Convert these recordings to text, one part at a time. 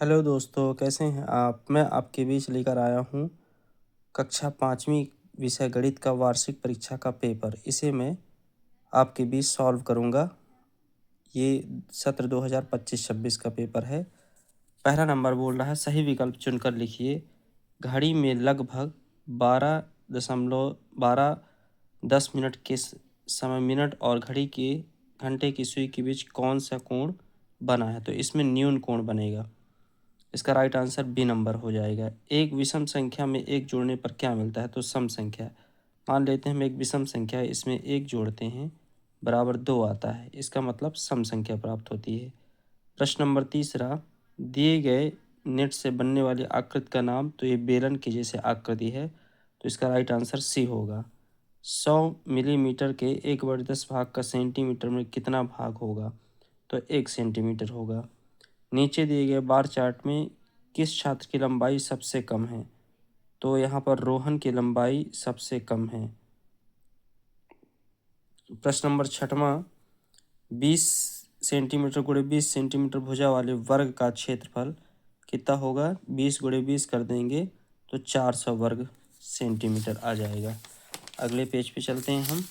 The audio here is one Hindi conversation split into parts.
हेलो दोस्तों, कैसे हैं आप। मैं आपके बीच लेकर आया हूँ कक्षा 5वीं विषय गणित का वार्षिक परीक्षा का पेपर। इसे मैं आपके बीच सॉल्व करूँगा। ये सत्र 2025-26 का पेपर है। पहला नंबर बोल रहा है, सही विकल्प चुनकर लिखिए। घड़ी में लगभग 12:10 के समय मिनट और घड़ी के घंटे की सुई के बीच कौन सा कोण बना है। तो इसमें न्यून कोण बनेगा। इसका राइट आंसर बी नंबर हो जाएगा। एक विषम संख्या में एक जोड़ने पर क्या मिलता है। तो सम संख्या। मान लेते हैं हम एक विषम संख्या है, इसमें एक जोड़ते हैं बराबर 2 आता है। इसका मतलब सम संख्या प्राप्त होती है। प्रश्न नंबर तीसरा, दिए गए नेट से बनने वाली आकृति का नाम। तो ये बेलन की जैसे आकृति है, तो इसका राइट आंसर सी होगा। 100 मिलीमीटर के 1/10 भाग का सेंटीमीटर में कितना भाग होगा। तो 1 सेंटीमीटर होगा। नीचे दिए गए बार चार्ट में किस छात्र की लंबाई सबसे कम है। तो यहाँ पर रोहन की लंबाई सबसे कम है। प्रश्न नंबर 6वां, 20 सेंटीमीटर गुणे 20 सेंटीमीटर भुजा वाले वर्ग का क्षेत्रफल कितना होगा। 20 गुणे 20 कर देंगे तो 400 वर्ग सेंटीमीटर आ जाएगा। अगले पेज पे चलते हैं हम।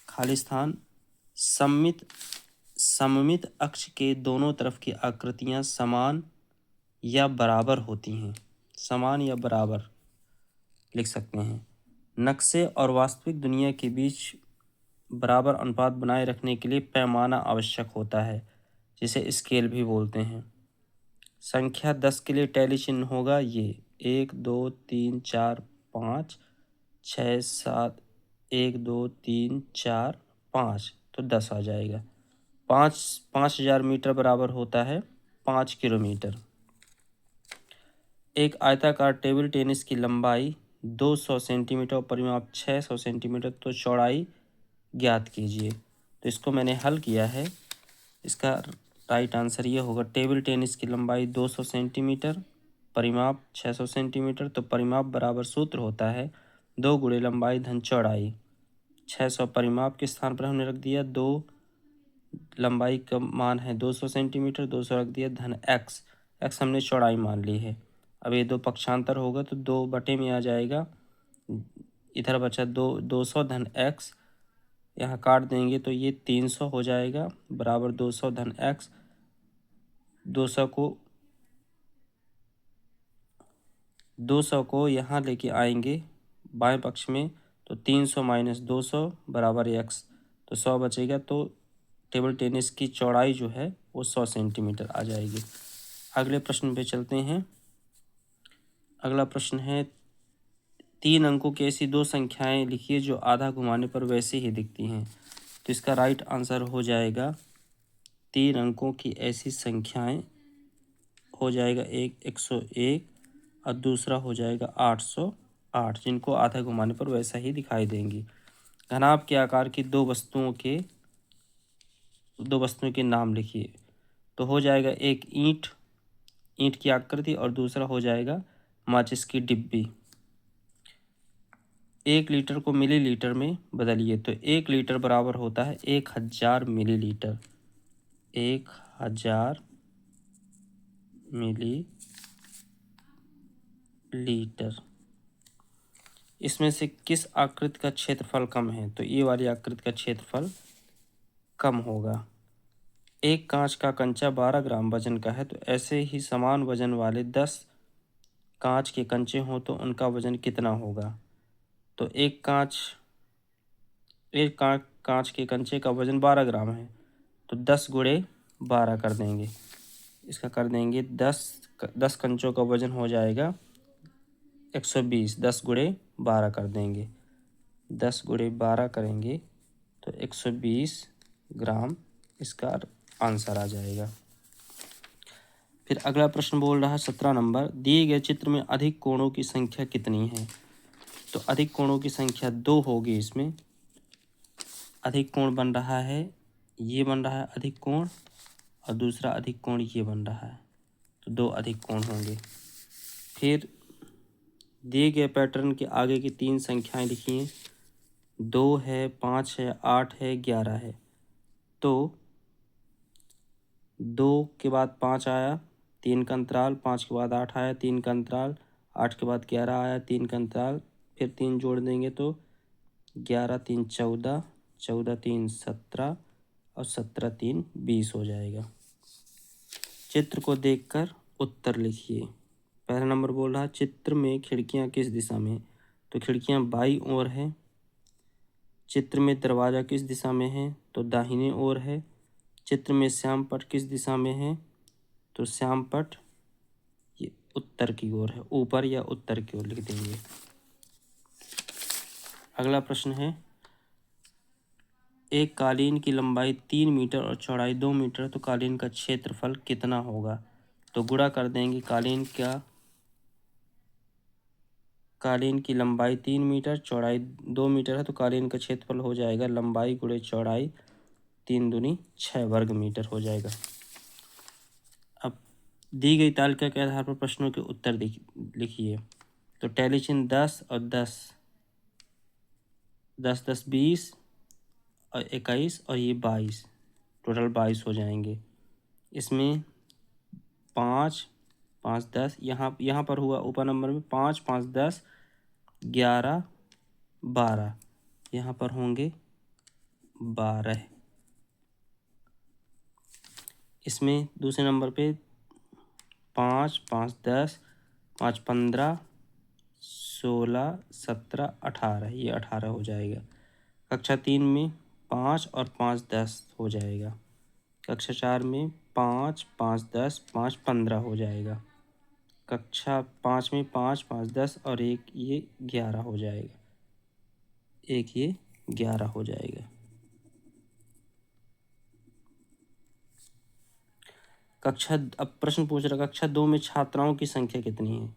खाली स्थान। सममित अक्ष के दोनों तरफ की आकृतियां समान या बराबर होती हैं। समान या बराबर लिख सकते हैं। नक्शे और वास्तविक दुनिया के बीच बराबर अनुपात बनाए रखने के लिए पैमाना आवश्यक होता है, जिसे स्केल भी बोलते हैं। संख्या 10 के लिए टैली चिन्ह होगा ये 1 2 3 4 5 6 7 1 2 3 4 5, तो 10 आ जाएगा। 5000 मीटर बराबर होता है 5 किलोमीटर। एक आयताकार टेबल टेनिस की लंबाई 200 सेंटीमीटर और परिमाप 600 सेंटीमीटर, तो चौड़ाई ज्ञात कीजिए। तो इसको मैंने हल किया है। इसका राइट आंसर ये होगा, टेबल टेनिस की लंबाई 200 सेंटीमीटर, परिमाप 600 सेंटीमीटर। तो परिमाप बराबर सूत्र होता है 2 गुणे लंबाई धन चौड़ाई। 600 परिमाप के स्थान पर हमने रख दिया, 2 लंबाई का मान है 200 सेंटीमीटर, 200 रख दिया धन एक्स। एक्स हमने चौड़ाई मान ली है। अब ये 2 पक्षांतर होगा तो 2 बटे में आ जाएगा। इधर बचा 200 धन एक्स, यहाँ काट देंगे तो ये 300 हो जाएगा बराबर 200 धन एक्स। 200 को यहाँ लेके आएंगे बाएं पक्ष में, तो 300 माइनस 200 बराबर एक्स, तो 100 बचेगा। तो टेबल टेनिस की चौड़ाई जो है वो 100 सेंटीमीटर आ जाएगी। अगले प्रश्न पे चलते हैं। अगला प्रश्न है, 3 अंकों की ऐसी 2 संख्याएं लिखिए जो आधा घुमाने पर वैसे ही दिखती हैं। तो इसका राइट आंसर हो जाएगा 3 अंकों की ऐसी संख्याएं हो जाएगा, एक 101 और दूसरा हो जाएगा 808, जिनको आधा घुमाने पर वैसा ही दिखाई देंगी। घनाभ के आकार की दो वस्तुओं के नाम लिखिए। तो हो जाएगा एक ईंट की आकृति और दूसरा हो जाएगा माचिस की डिब्बी। 1 लीटर को मिलीलीटर में बदलिए। तो 1 लीटर बराबर होता है 1000 मिलीलीटर। 1000 मिलीलीटर। इसमें से किस आकृति का क्षेत्रफल कम है। तो ये वाली आकृति का क्षेत्रफल कम होगा। एक कांच का कंचा 12 ग्राम वजन का है, तो ऐसे ही समान वजन वाले 10 कांच के कंचे हों तो उनका वजन कितना होगा। तो एक कांच के कंचे का वजन 12 ग्राम है, तो 10 गुणे 12 कर देंगे। इसका कर देंगे 10 कंचों का वजन हो जाएगा 120। 10 गुणे 12 कर देंगे, 10 गुणे 12 करेंगे तो 120 ग्राम इसका आंसर आ जाएगा। फिर अगला प्रश्न बोल रहा है 17 नंबर, दिए गए चित्र में अधिक कोणों की संख्या कितनी है। तो अधिक कोणों की संख्या 2 होगी। इसमें अधिक कोण बन रहा है, ये बन रहा है अधिक कोण, और दूसरा अधिक कोण ये बन रहा है, तो 2 अधिक कोण होंगे। फिर दिए गए पैटर्न के आगे की 3 संख्याएं लिखिए। 2 है, 5 है, 8 है, 11 है। तो 2 के बाद 5 आया, 3 का अंतराल, 5 के बाद 8 आया, 3 का अंतराल, 8 के बाद 11 आया, 3 का अंतराल, फिर 3 जोड़ देंगे तो 11 3 14, 14 3 17 और 17 3 20 हो जाएगा। चित्र को देखकर उत्तर लिखिए। पहला नंबर बोल रहा है चित्र में खिड़कियां किस दिशा में है, तो खिड़कियां बाईं ओर है। चित्र में दरवाज़ा किस दिशा में है, तो दाहिने ओर है। चित्र में श्यामपट्ट किस दिशा में है, तो श्यामपट्ट ये उत्तर की ओर है, ऊपर या उत्तर की ओर लिख देंगे। अगला प्रश्न है एक कालीन की लंबाई 3 मीटर और चौड़ाई 2 मीटर, तो कालीन का क्षेत्रफल कितना होगा, तो गुणा कर देंगे। कालीन की लंबाई 3 मीटर चौड़ाई 2 मीटर है, तो कालीन का क्षेत्रफल हो जाएगा लंबाई गुणे चौड़ाई 3 दूनी 6 वर्ग मीटर हो जाएगा। अब दी गई तालिका के आधार पर प्रश्नों के उत्तर लिखिए। तो टैली चिन्ह 10 और 10, 10 10 20 और 21 और ये 22, टोटल 22 हो जाएंगे। इसमें 5 5 10, यहाँ पर हुआ ऊपर नंबर में 5 5 10 11 12, यहाँ पर होंगे 12। इसमें दूसरे नंबर पे 5 5 10 5 15 16 17 18, ये 18 हो जाएगा। कक्षा 3 में 5 और 5 10 हो जाएगा। कक्षा 4 में 5 5 10 5 15 हो जाएगा। कक्षा 5 में 5 5 10 और एक ये 11 हो जाएगा, एक ये 11 हो जाएगा। अब प्रश्न पूछ रहा कक्षा 2 में छात्राओं की संख्या कितनी है,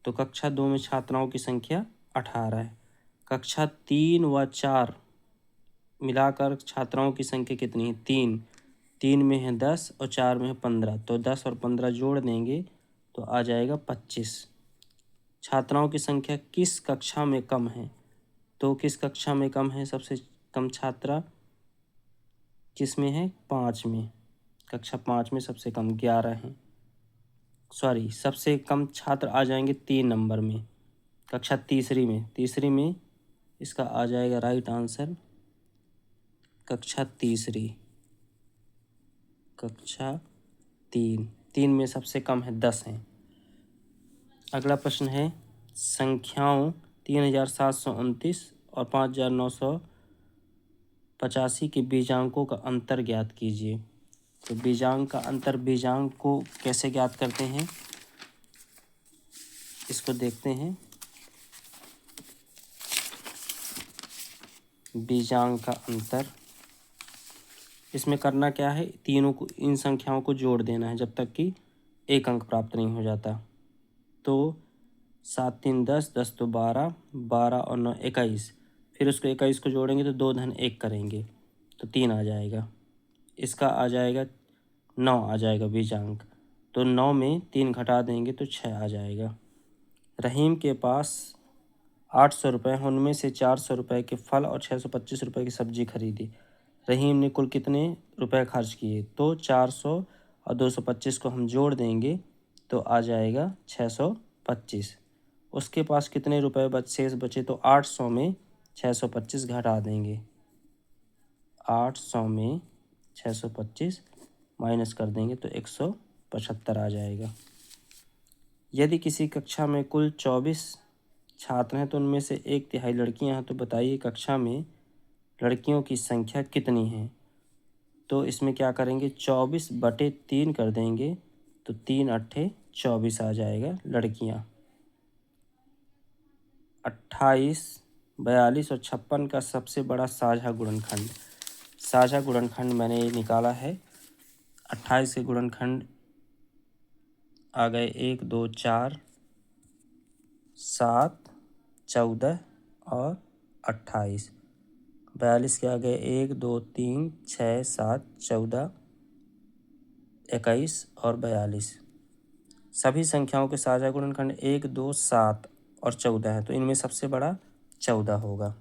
तो कक्षा 2 में छात्राओं की संख्या 18 है। कक्षा 3 व 4 मिलाकर छात्राओं की संख्या कितनी है, 3 में है 10 और 4 में है 15, तो 10 और 15 जोड़ देंगे तो आ जाएगा 25। छात्राओं की संख्या किस कक्षा में कम है, तो किस कक्षा में कम है, सबसे कम छात्रा किस में है, 5 में। कक्षा 5 में सबसे कम 11 हैं। सबसे कम छात्र आ जाएंगे 3 नंबर में, कक्षा तीसरी में इसका आ जाएगा राइट आंसर कक्षा तीसरी, कक्षा 3 में सबसे कम है 10 हैं। अगला प्रश्न है संख्याओं 3729 और 5985 के बीजांकों का अंतर ज्ञात कीजिए। तो बीजांक का अंतर, बीजांक को कैसे ज्ञात करते हैं इसको देखते हैं। बीजांक का अंतर, इसमें करना क्या है, तीनों को, इन संख्याओं को जोड़ देना है जब तक कि एक अंक प्राप्त नहीं हो जाता। तो 7 3 10, 10 तो 12, 12 और 9 21, फिर उसको 21 को जोड़ेंगे तो 2 धन 1 करेंगे तो 3 आ जाएगा। इसका आ जाएगा 9 आ जाएगा बीजांक, तो 9 में 3 घटा देंगे तो 6 आ जाएगा। रहीम के पास 800 रुपये, उनमें से 400 रुपये के फल और 625 रुपये की सब्जी खरीदी। रहीम ने कुल कितने रुपए खर्च किए, तो 400 और 225 को हम जोड़ देंगे तो आ जाएगा 625। उसके पास कितने रुपए शेष बचे, तो 800 में 625 घटा देंगे, 800 में 625 माइनस कर देंगे तो 175 आ जाएगा। यदि किसी कक्षा में कुल 24 छात्र हैं तो उनमें से 1/3 लड़कियां हैं, तो बताइए कक्षा में लड़कियों की संख्या कितनी है। तो इसमें क्या करेंगे, 24/3 कर देंगे तो 3 8 24 आ जाएगा लड़कियां। 28 42 और 56 का सबसे बड़ा साझा गुणनखंड मैंने ये निकाला है। 28 के गुणनखंड आ गए 1 2 4 7 14 और 28। 42 के आ गए 1 2 3 6 7 14 21 और 42। सभी संख्याओं के साझा गुणनखंड 1 2 7 और 14 है, तो इनमें सबसे बड़ा 14 होगा।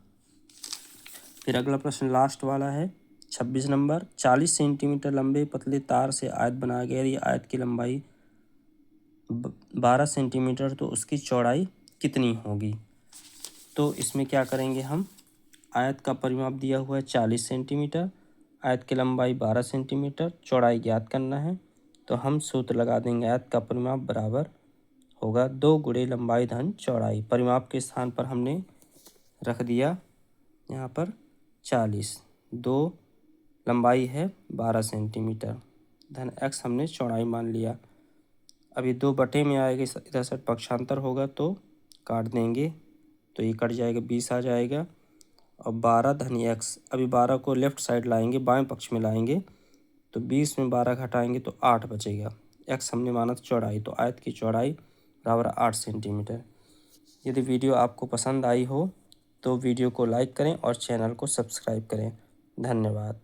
फिर अगला प्रश्न लास्ट वाला है 26 नंबर। 40 सेंटीमीटर लंबे पतले तार से आयत बनाया गया, यदि आयत की लंबाई 12 सेंटीमीटर तो उसकी चौड़ाई कितनी होगी। तो इसमें क्या करेंगे हम, आयत का परिमाप दिया हुआ है 40 सेंटीमीटर, आयत की लंबाई 12 सेंटीमीटर, चौड़ाई ज्ञात करना है। तो हम सूत्र लगा देंगे, आयत का परिमाप बराबर होगा 2 गुणे लंबाई धन चौड़ाई। परिमाप के स्थान पर हमने रख दिया यहाँ पर 40, 2 लंबाई है 12 सेंटीमीटर धन x हमने चौड़ाई मान लिया। अभी 2 बटे में आएगा, इधर से पक्षांतर होगा तो काट देंगे, तो ये कट जाएगा, 20 आ जाएगा। और 12 धन x, अभी 12 को लेफ्ट साइड लाएंगे, बाएं पक्ष में लाएंगे, तो 20 में 12 घटाएंगे तो 8 बचेगा। x हमने माना था चौड़ाई, तो आयत की चौड़ाई बराबर 8 सेंटीमीटर। यदि वीडियो आपको पसंद आई हो तो वीडियो को लाइक करें और चैनल को सब्सक्राइब करें। धन्यवाद।